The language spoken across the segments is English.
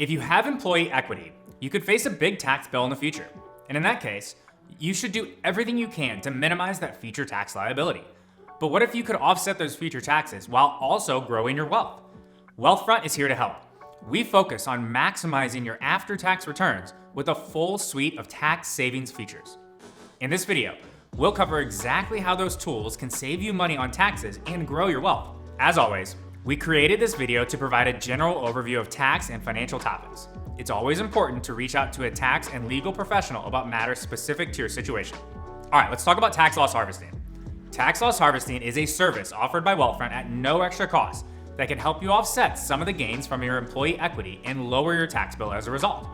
If you have employee equity, you could face a big tax bill in the future. And in that case, you should do everything you can to minimize that future tax liability. But what if you could offset those future taxes while also growing your wealth? Wealthfront is here to help. We focus on maximizing your after-tax returns with a full suite of tax savings features. In this video, we'll cover exactly how those tools can save you money on taxes and grow your wealth. As always, we created this video to provide a general overview of tax and financial topics. It's always important to reach out to a tax and legal professional about matters specific to your situation. All right, let's talk about tax loss harvesting. Tax loss harvesting is a service offered by Wealthfront at no extra cost that can help you offset some of the gains from your employee equity and lower your tax bill as a result.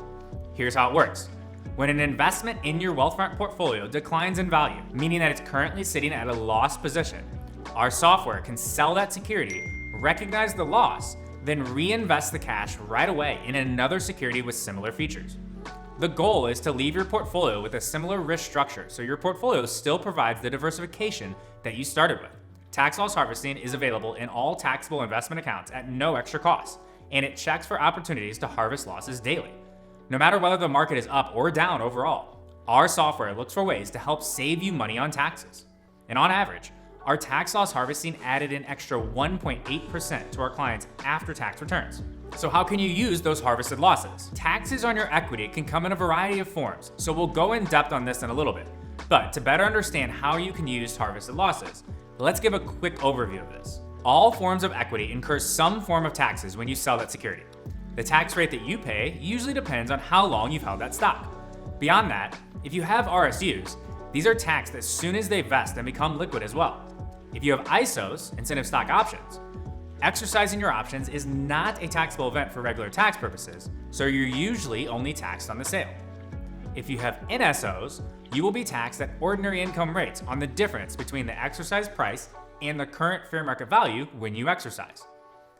Here's how it works. When an investment in your Wealthfront portfolio declines in value, meaning that it's currently sitting at a loss position, our software can sell that security, recognize the loss, then reinvest the cash right away in another security with similar features. The goal is to leave your portfolio with a similar risk structure so your portfolio still provides the diversification that you started with. Tax loss harvesting is available in all taxable investment accounts at no extra cost, and it checks for opportunities to harvest losses daily. No matter whether the market is up or down overall, our software looks for ways to help save you money on taxes. And on average, our tax loss harvesting added an extra 1.8% to our clients' after-tax returns. So how can you use those harvested losses? Taxes on your equity can come in a variety of forms, so we'll go in depth on this in a little bit. But to better understand how you can use harvested losses, let's give a quick overview of this. All forms of equity incur some form of taxes when you sell that security. The tax rate that you pay usually depends on how long you've held that stock. Beyond that, if you have RSUs, these are taxed as soon as they vest and become liquid as well. If you have ISOs, incentive stock options, exercising your options is not a taxable event for regular tax purposes, so you're usually only taxed on the sale. If you have NSOs, you will be taxed at ordinary income rates on the difference between the exercise price and the current fair market value when you exercise.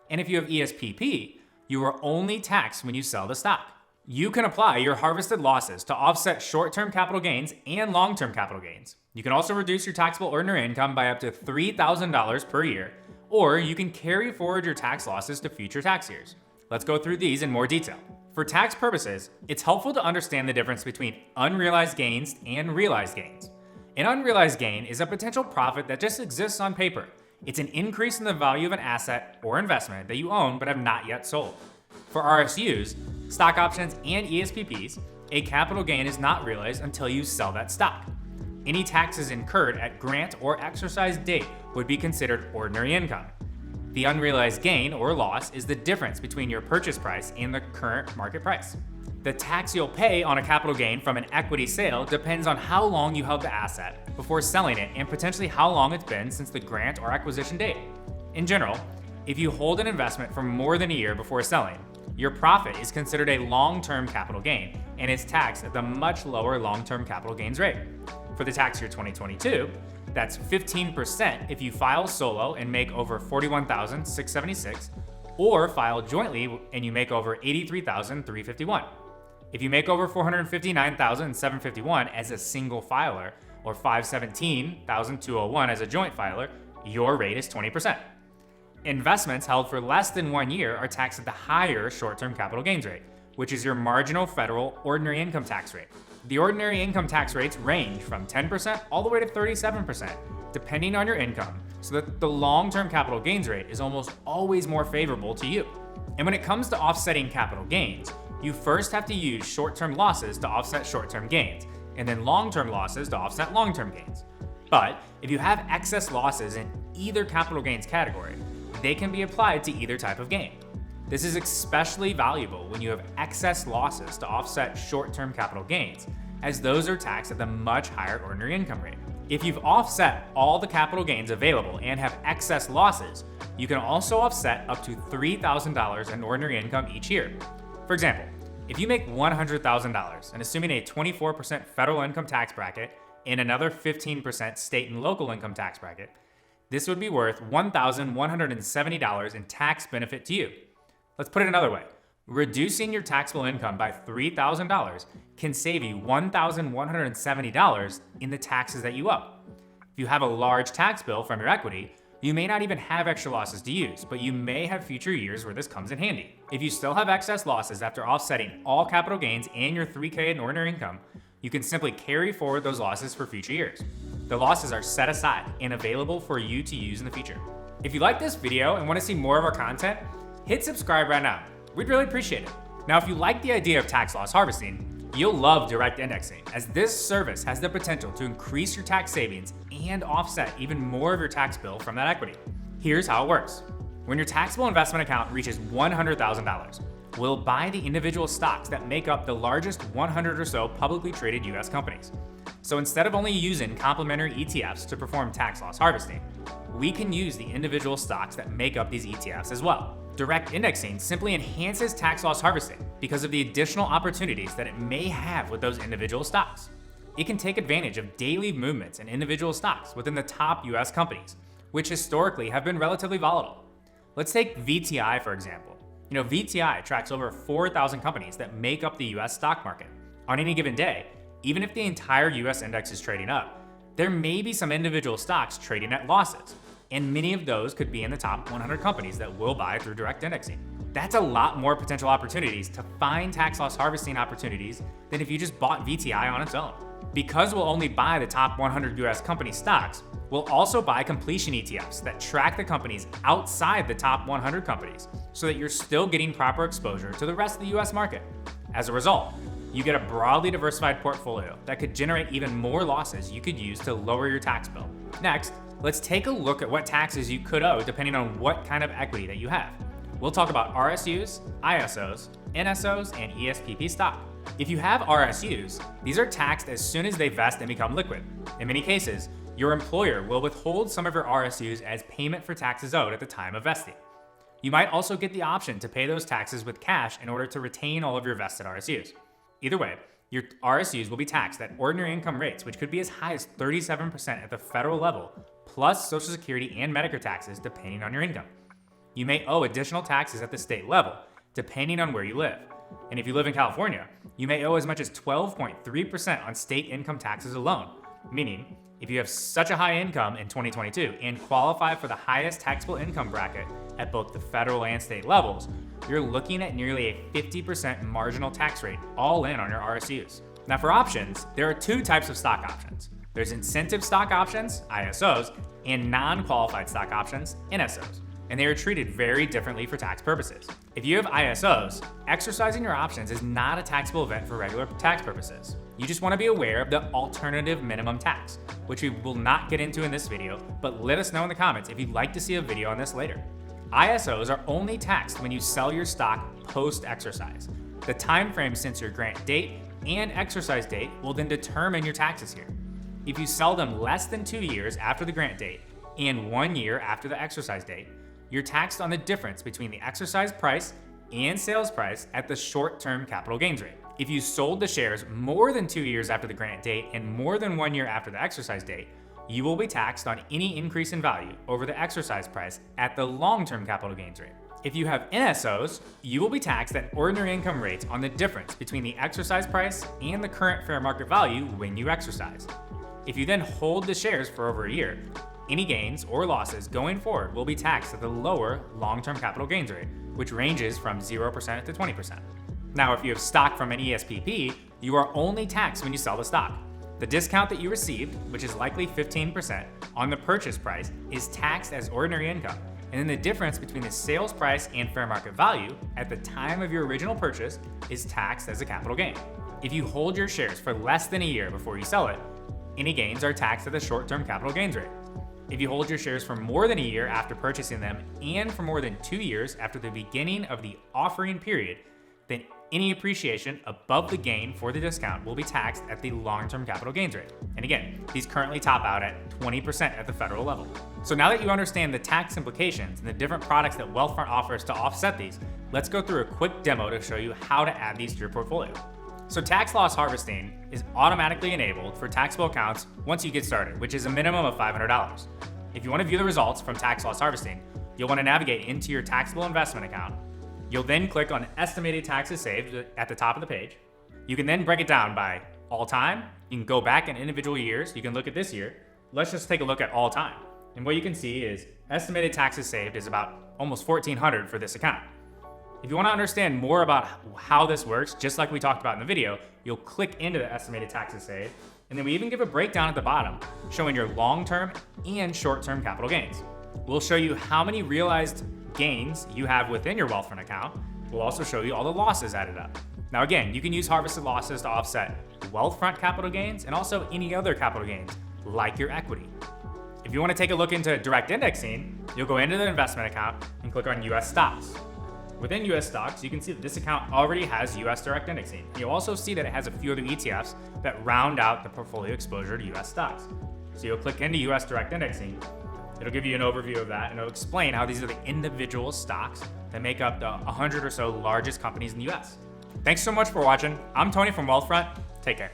And if you have ESPP, you are only taxed when you sell the stock. You can apply your harvested losses to offset short-term capital gains and long-term capital gains. You can also reduce your taxable ordinary income by up to $3,000 per year, or you can carry forward your tax losses to future tax years. Let's go through these in more detail. For tax purposes, it's helpful to understand the difference between unrealized gains and realized gains. An unrealized gain is a potential profit that just exists on paper. It's an increase in the value of an asset or investment that you own but have not yet sold. For RSUs, stock options, and ESPPs, a capital gain is not realized until you sell that stock. Any taxes incurred at grant or exercise date would be considered ordinary income. The unrealized gain or loss is the difference between your purchase price and the current market price. The tax you'll pay on a capital gain from an equity sale depends on how long you held the asset before selling it and potentially how long it's been since the grant or acquisition date. In general, if you hold an investment for more than a year before selling, your profit is considered a long-term capital gain and is taxed at the much lower long-term capital gains rate. For the tax year 2022, that's 15% if you file solo and make over $41,676, or file jointly and you make over $83,351. If you make over $459,751 as a single filer or $517,201 as a joint filer, your rate is 20%. Investments held for less than 1 year are taxed at the higher short-term capital gains rate, which is your marginal federal ordinary income tax rate. The ordinary income tax rates range from 10% all the way to 37%, depending on your income, so that the long-term capital gains rate is almost always more favorable to you. And when it comes to offsetting capital gains, you first have to use short-term losses to offset short-term gains, and then long-term losses to offset long-term gains. But if you have excess losses in either capital gains category, they can be applied to either type of gain. This is especially valuable when you have excess losses to offset short-term capital gains, as those are taxed at the much higher ordinary income rate. If you've offset all the capital gains available and have excess losses, you can also offset up to $3,000 in ordinary income each year. For example, if you make $100,000 and assuming a 24% federal income tax bracket and another 15% state and local income tax bracket, this would be worth $1,170 in tax benefit to you. Let's put it another way. Reducing your taxable income by $3,000 can save you $1,170 in the taxes that you owe. If you have a large tax bill from your equity, You may not even have extra losses to use, but you may have future years where this comes in handy. If you still have excess losses after offsetting all capital gains and your 3K in ordinary income, you can simply carry forward those losses for future years. The losses are set aside and available for you to use in the future. If you like this video and want to see more of our content, hit subscribe right now. We'd really appreciate it. Now, if you like the idea of tax loss harvesting, you'll love direct indexing, as this service has the potential to increase your tax savings and offset even more of your tax bill from that equity. Here's how it works. When your taxable investment account reaches $100,000, we'll buy the individual stocks that make up the largest 100 or so publicly traded US companies. So instead of only using complementary ETFs to perform tax loss harvesting, we can use the individual stocks that make up these ETFs as well. Direct indexing simply enhances tax loss harvesting because of the additional opportunities that it may have with those individual stocks. It can take advantage of daily movements in individual stocks within the top US companies, which historically have been relatively volatile. Let's take VTI for example. VTI tracks over 4,000 companies that make up the US stock market. On any given day, even if the entire US index is trading up, there may be some individual stocks trading at losses, and many of those could be in the top 100 companies that we'll buy through direct indexing. That's a lot more potential opportunities to find tax loss harvesting opportunities than if you just bought VTI on its own. Because we'll only buy the top 100 US company stocks, we'll also buy completion ETFs that track the companies outside the top 100 companies so that you're still getting proper exposure to the rest of the US market. As a result, you get a broadly diversified portfolio that could generate even more losses you could use to lower your tax bill. Next, let's take a look at what taxes you could owe depending on what kind of equity that you have. We'll talk about RSUs, ISOs, NSOs, and ESPP stock. If you have RSUs, these are taxed as soon as they vest and become liquid. In many cases, your employer will withhold some of your RSUs as payment for taxes owed at the time of vesting. You might also get the option to pay those taxes with cash in order to retain all of your vested RSUs. Either way, your RSUs will be taxed at ordinary income rates, which could be as high as 37% at the federal level, plus Social Security and Medicare taxes depending on your income. You may owe additional taxes at the state level, depending on where you live. And if you live in California, you may owe as much as 12.3% on state income taxes alone, meaning if you have such a high income in 2022 and qualify for the highest taxable income bracket at both the federal and state levels, you're looking at nearly a 50% marginal tax rate all in on your RSUs. Now for options, there are two types of stock options. There's incentive stock options, ISOs, and non-qualified stock options, NSOs. And they are treated very differently for tax purposes. If you have ISOs, exercising your options is not a taxable event for regular tax purposes. You just want to be aware of the alternative minimum tax, which we will not get into in this video, but let us know in the comments if you'd like to see a video on this later. ISOs are only taxed when you sell your stock post-exercise. The time frame since your grant date and exercise date will then determine your taxes here. If you sell them less than 2 years after the grant date and 1 year after the exercise date, you're taxed on the difference between the exercise price and sales price at the short-term capital gains rate. If you sold the shares more than 2 years after the grant date and more than 1 year after the exercise date, you will be taxed on any increase in value over the exercise price at the long-term capital gains rate. If you have NSOs, you will be taxed at ordinary income rates on the difference between the exercise price and the current fair market value when you exercise. If you then hold the shares for over a year, any gains or losses going forward will be taxed at the lower long-term capital gains rate, which ranges from 0% to 20%. Now, if you have stock from an ESPP, you are only taxed when you sell the stock. The discount that you received, which is likely 15% on the purchase price, is taxed as ordinary income, and then the difference between the sales price and fair market value at the time of your original purchase is taxed as a capital gain. If you hold your shares for less than a year before you sell it, any gains are taxed at the short-term capital gains rate. If you hold your shares for more than a year after purchasing them and for more than 2 years after the beginning of the offering period, then any appreciation above the gain for the discount will be taxed at the long-term capital gains rate. And again, these currently top out at 20% at the federal level. So now that you understand the tax implications and the different products that Wealthfront offers to offset these, let's go through a quick demo to show you how to add these to your portfolio. So tax loss harvesting is automatically enabled for taxable accounts once you get started, which is a minimum of $500. If you want to view the results from tax loss harvesting, you'll want to navigate into your taxable investment account. You'll then click on estimated taxes saved at the top of the page. You can then break it down by all time. You can go back in individual years. You can look at this year. Let's just take a look at all time. And what you can see is estimated taxes saved is about almost $1,400 for this account. If you want to understand more about how this works, just like we talked about in the video, you'll click into the estimated taxes saved, and then we even give a breakdown at the bottom showing your long-term and short-term capital gains. We'll show you how many realized gains you have within your Wealthfront account. We'll also show you all the losses added up. Now again, you can use harvested losses to offset Wealthfront capital gains and also any other capital gains, like your equity. If you want to take a look into direct indexing, you'll go into the investment account and click on US stocks. Within US stocks, you can see that this account already has US direct indexing. You'll also see that it has a few other ETFs that round out the portfolio exposure to US stocks. So you'll click into US direct indexing. It'll give you an overview of that, and it'll explain how these are the individual stocks that make up the 100 or so largest companies in the US. Thanks so much for watching. I'm Tony from Wealthfront. Take care.